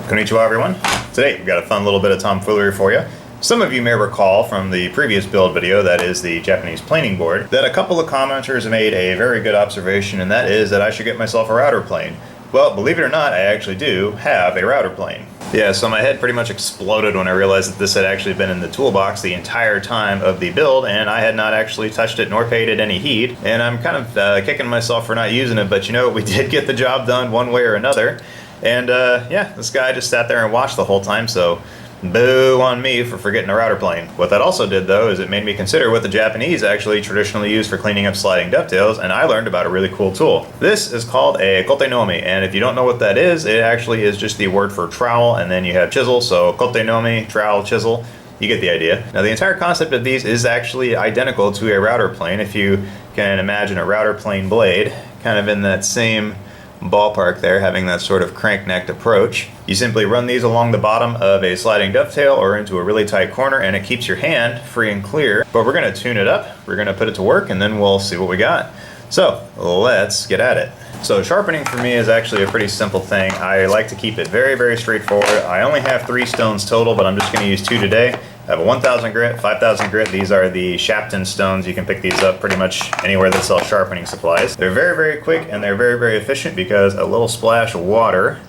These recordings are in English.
Konnichiwa everyone. Today we've got a fun little bit of tomfoolery for you. Some of you may recall from the previous build video, that is the Japanese planing board, that a couple of commenters made a very good observation, and that is that I should get myself a router plane. Well, believe it or not, I actually do have a router plane. Yeah, so my head pretty much exploded when I realized that this had actually been in the toolbox the entire time of the build, and I had not actually touched it nor paid it any heed. And I'm kind of kicking myself for not using it, but you know, we did get the job done one way or another. And yeah, this guy just sat there and watched the whole time, so boo on me for forgetting a router plane. What that also did though is it made me consider what the Japanese actually traditionally use for cleaning up sliding dovetails, and I learned about a really cool tool. This is called a Kote Nomi, and if you don't know what that is, it actually is just the word for trowel, and then you have chisel, so Kote Nomi, trowel, chisel. You get the idea. Now the entire concept of these is actually identical to a router plane. If you can imagine a router plane blade, kind of in that same ballpark there, having that sort of crank-necked approach. You simply run these along the bottom of a sliding dovetail or into a really tight corner, and it keeps your hand free and clear. But we're going to tune it up, we're going to put it to work, and then we'll see what we got. So let's get at it. So sharpening for me is actually a pretty simple thing. I like to keep it very, very straightforward. I only have 3 stones total, but I'm just going to use 2 today. I have a 1,000 grit, 5,000 grit. These are the Sharpening stones. You can pick these up pretty much anywhere that sells sharpening supplies. They're very, very quick, and they're very, very efficient because a little splash of water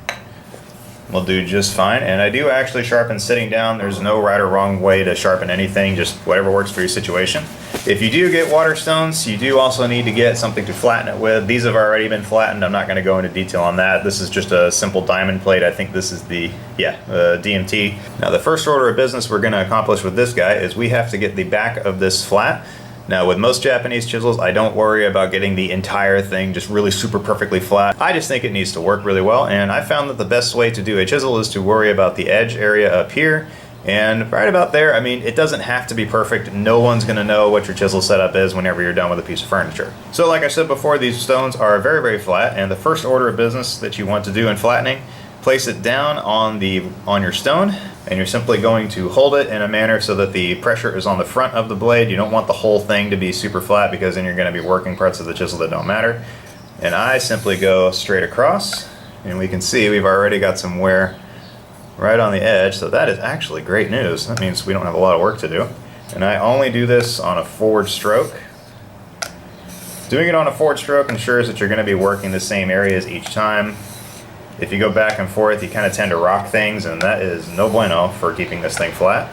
will do just fine. And I do actually sharpen sitting down. There's no right or wrong way to sharpen anything, just whatever works for your situation. If you do get water stones, you do also need to get something to flatten it with. These have already been flattened. I'm not going to go into detail on that. This is just a simple diamond plate. I think this is the DMT. Now the first order of business we're going to accomplish with this guy is we have to get the back of this flat. Now with most Japanese chisels, I don't worry about getting the entire thing just really super perfectly flat. I just think it needs to work really well, and I found that the best way to do a chisel is to worry about the edge area up here. And right about there, I mean, it doesn't have to be perfect. No one's gonna know what your chisel setup is whenever you're done with a piece of furniture. So like I said before, these stones are very, very flat, and the first order of business that you want to do in flattening, place it down on your stone, and you're simply going to hold it in a manner so that the pressure is on the front of the blade. You don't want the whole thing to be super flat, because then you're going to be working parts of the chisel that don't matter. And I simply go straight across, and we can see we've already got some wear right on the edge, so that is actually great news. That means we don't have a lot of work to do. And I only do this on a forward stroke. Doing it on a forward stroke ensures that you're going to be working the same areas each time. If you go back and forth, you kind of tend to rock things, and that is no bueno for keeping this thing flat.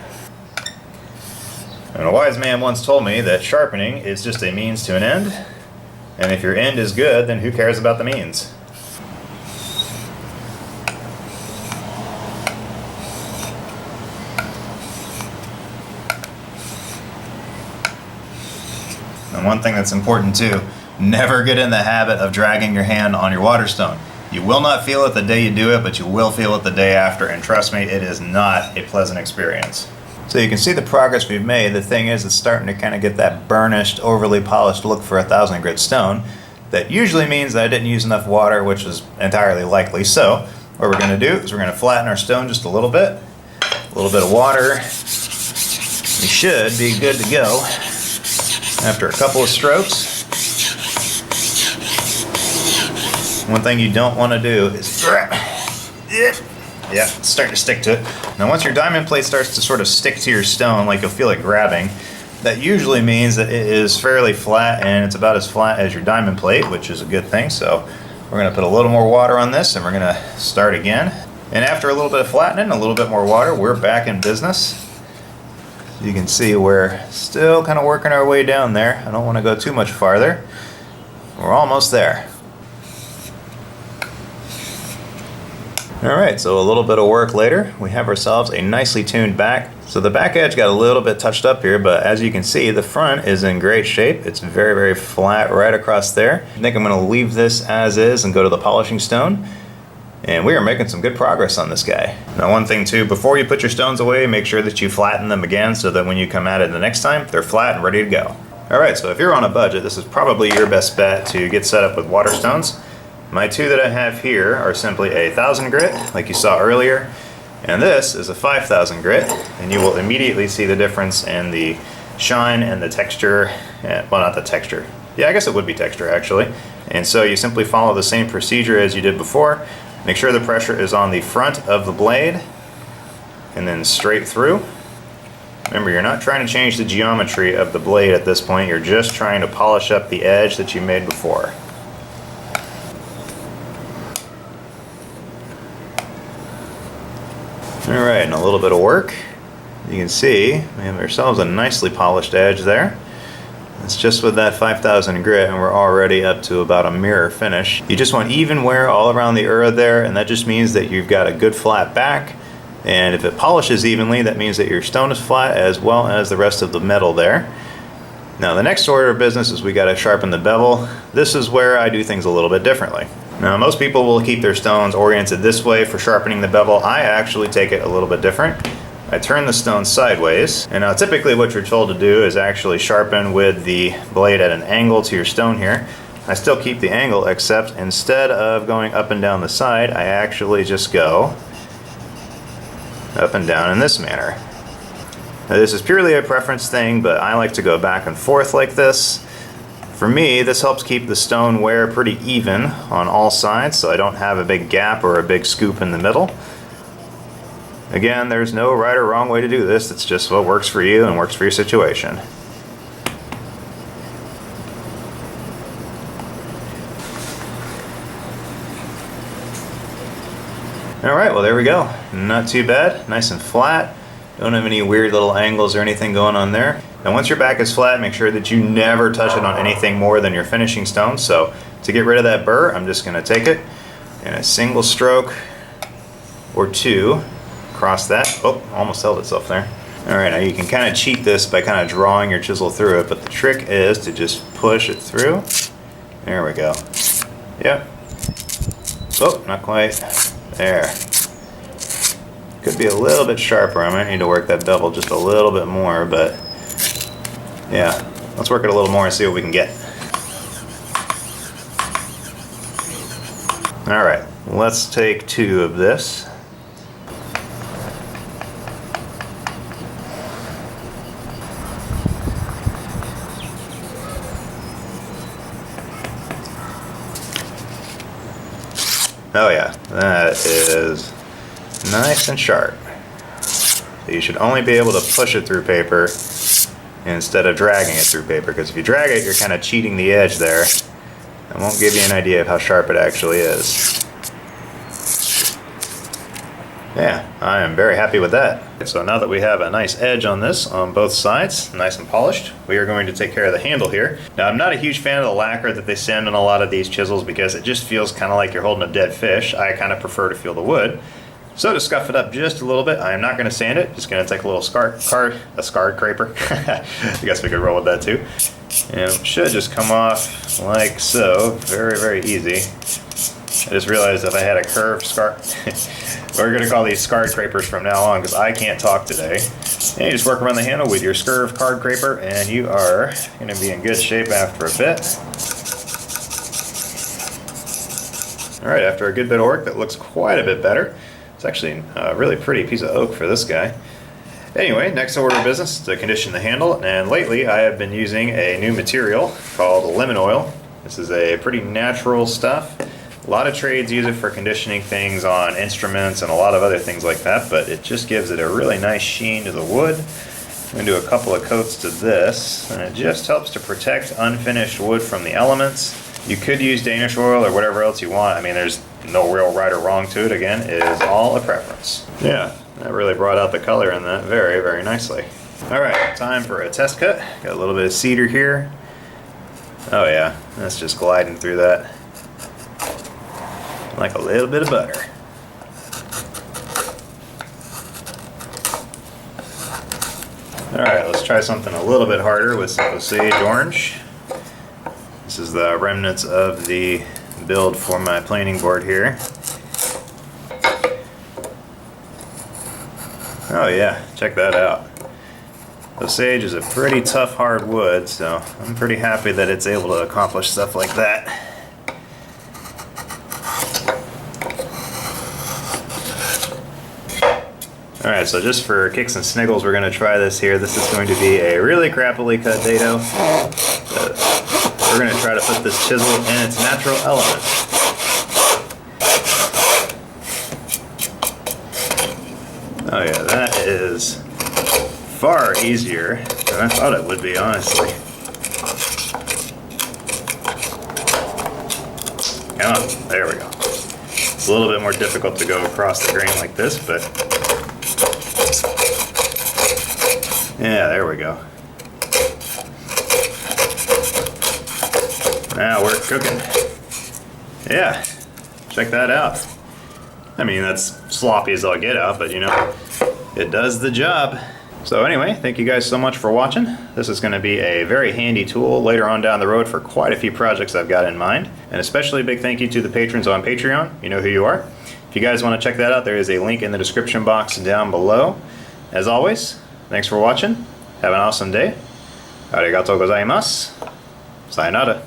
And a wise man once told me that sharpening is just a means to an end, and if your end is good, then who cares about the means? And one thing that's important too, never get in the habit of dragging your hand on your water stone. You will not feel it the day you do it, but you will feel it the day after, and trust me, it is not a pleasant experience. So you can see the progress we've made. The thing is, it's starting to kind of get that burnished, overly polished look for a 1,000 grit stone. That usually means that I didn't use enough water, which is entirely likely. So what we're going to do is we're going to flatten our stone just a little bit of water. We should be good to go after a couple of strokes. One thing you don't want to do is, yeah, it's starting to stick to it. Now once your diamond plate starts to sort of stick to your stone, like you'll feel it grabbing, that usually means that it is fairly flat, and it's about as flat as your diamond plate, which is a good thing. So we're going to put a little more water on this, and we're going to start again. And after a little bit of flattening, a little bit more water, we're back in business. You can see we're still kind of working our way down there. I don't want to go too much farther. We're almost there. Alright, so a little bit of work later, we have ourselves a nicely tuned back. So the back edge got a little bit touched up here, but as you can see, the front is in great shape. It's very, very flat right across there. I think I'm going to leave this as is and go to the polishing stone. And we are making some good progress on this guy. Now one thing too, before you put your stones away, make sure that you flatten them again so that when you come at it the next time, they're flat and ready to go. Alright, so if you're on a budget, this is probably your best bet to get set up with water stones. My 2 that I have here are simply a 1,000 grit, like you saw earlier, and this is a 5,000 grit, and you will immediately see the difference in the shine and the texture, well, not the texture. Yeah, I guess it would be texture actually. And so you simply follow the same procedure as you did before. Make sure the pressure is on the front of the blade and then straight through. Remember, you're not trying to change the geometry of the blade at this point, you're just trying to polish up the edge that you made before. Alright, and a little bit of work. You can see we have ourselves a nicely polished edge there. It's just with that 5000 grit and we're already up to about a mirror finish. You just want even wear all around the earth there, and that just means that you've got a good flat back. And if it polishes evenly, that means that your stone is flat as well as the rest of the metal there. Now the next order of business is we got to sharpen the bevel. This is where I do things a little bit differently. Now most people will keep their stones oriented this way for sharpening the bevel. I actually take it a little bit different. I turn the stone sideways, and now typically what you're told to do is actually sharpen with the blade at an angle to your stone here. I still keep the angle, except instead of going up and down the side, I actually just go up and down in this manner. Now this is purely a preference thing, but I like to go back and forth like this. For me, this helps keep the stone wear pretty even on all sides, so I don't have a big gap or a big scoop in the middle. Again, there's no right or wrong way to do this, it's just what works for you and works for your situation. Alright, well there we go. Not too bad, nice and flat. Don't have any weird little angles or anything going on there. And once your back is flat, make sure that you never touch it on anything more than your finishing stone. So to get rid of that burr, I'm just going to take it and a single stroke or two across that. Oh, almost held itself there. Alright, now you can kind of cheat this by kind of drawing your chisel through it, but the trick is to just push it through. There we go. Yep. Oh, not quite. There. Could be a little bit sharper. I might need to work that bevel just a little bit more, but yeah, let's work it a little more and see what we can get. Alright, let's take 2 of this. Oh yeah, that is nice and sharp. So you should only be able to push it through paper instead of dragging it through paper, because if you drag it, you're kind of cheating the edge there. It won't give you an idea of how sharp it actually is. Yeah, I am very happy with that. So now that we have a nice edge on this on both sides, nice and polished, we are going to take care of the handle here. Now I'm not a huge fan of the lacquer that they send on a lot of these chisels because it just feels kind of like you're holding a dead fish. I kind of prefer to feel the wood. So to scuff it up just a little bit, I am not going to sand it, just going to take a little scarred scraper. I guess we could roll with that too. And it should just come off like so, very, very easy. I just realized if I had a curved we're going to call these scarred scrapers from now on because I can't talk today. And you just work around the handle with your scurved card scraper and you are going to be in good shape after a bit. Alright, after a good bit of work, that looks quite a bit better. It's actually a really pretty piece of oak for this guy. Anyway, next order of business to condition the handle, and lately I have been using a new material called lemon oil. This is a pretty natural stuff. A lot of trades use it for conditioning things on instruments and a lot of other things like that, but it just gives it a really nice sheen to the wood. I'm going to do a couple of coats to this, and it just helps to protect unfinished wood from the elements. You could use Danish oil or whatever else you want. I mean, there's no real right or wrong to it. Again, it is all a preference. Yeah, that really brought out the color in that very, very nicely. Alright, time for a test cut. Got a little bit of cedar here. Oh yeah, that's just gliding through that like a little bit of butter. Alright, let's try something a little bit harder with some Osage orange. This is the remnants of the build for my planing board here. Oh yeah, check that out. Osage is a pretty tough hard wood, so I'm pretty happy that it's able to accomplish stuff like that. Alright, so just for kicks and sniggles, we're going to try this here. This is going to be a really crappily cut dado. We're going to try to put this chisel in its natural element. Oh yeah, that is far easier than I thought it would be, honestly. Come on, there we go. It's a little bit more difficult to go across the grain like this, but yeah, there we go. Now we're cooking. Yeah, check that out. I mean, that's sloppy as all get out, but you know, it does the job. So anyway, thank you guys so much for watching. This is going to be a very handy tool later on down the road for quite a few projects I've got in mind. And especially a big thank you to the patrons on Patreon. You know who you are. If you guys want to check that out, there is a link in the description box down below. As always, thanks for watching. Have an awesome day. Arigatou gozaimasu. Sayonara.